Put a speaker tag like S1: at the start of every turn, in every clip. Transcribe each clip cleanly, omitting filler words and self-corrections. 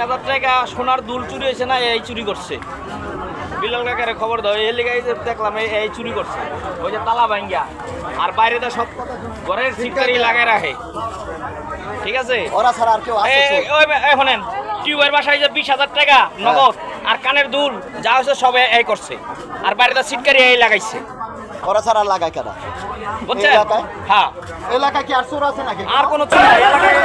S1: 20,000 টাকা সোনার দুল চুরি হয়েছে না, এই চুরি করছে। বিলাল কাকারে খবর দাও, এই লেগে দেখলাম এই চুরি করছে, ওই যে তালা ভাঙ্গা আর বাইরে তো সব ঘরের সিটকারি লাগাই রাখে। ঠিক আছে,
S2: ওরা ছাড়া আর কেউ আছে?
S1: শোনেন, টিউবের বাসায় যে 20,000 টাকা নগদ আর কানের দুল যা হচ্ছে সব এই করছে, আর বাইরে তো সিটকারি এই লাগাইছে।
S2: ওরা ছাড়া লাগায় কেনা
S1: বুঝছেন? হ্যাঁ,
S2: এলাকায় কি আর চোর আছে নাকি?
S1: আর কোনো চোর নাই এলাকায়।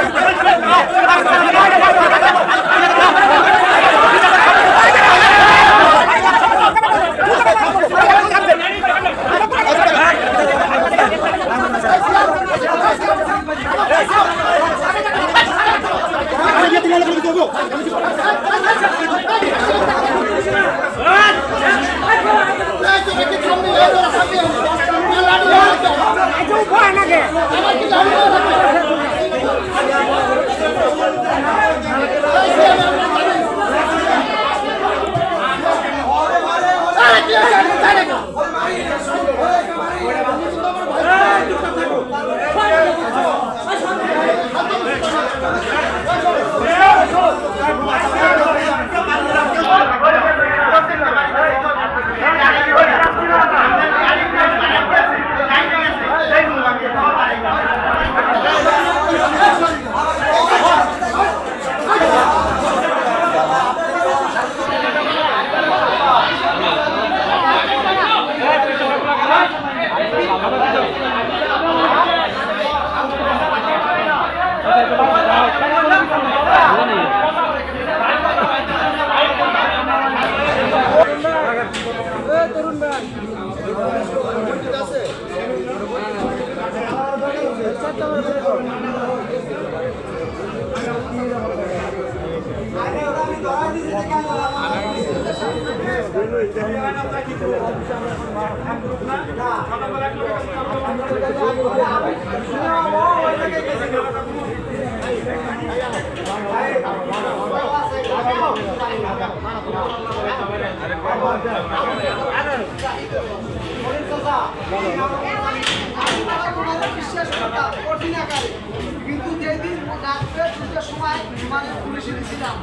S3: কিন্তু যেদিন রাত্রে 2টার সময় মানে পুলিশে দিয়েছিলাম,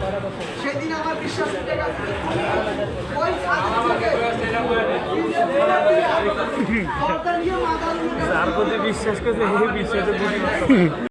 S3: সেদিন আমার বিশ্বাস উঠে গেছে। ওই
S4: বিশ্বাস করছে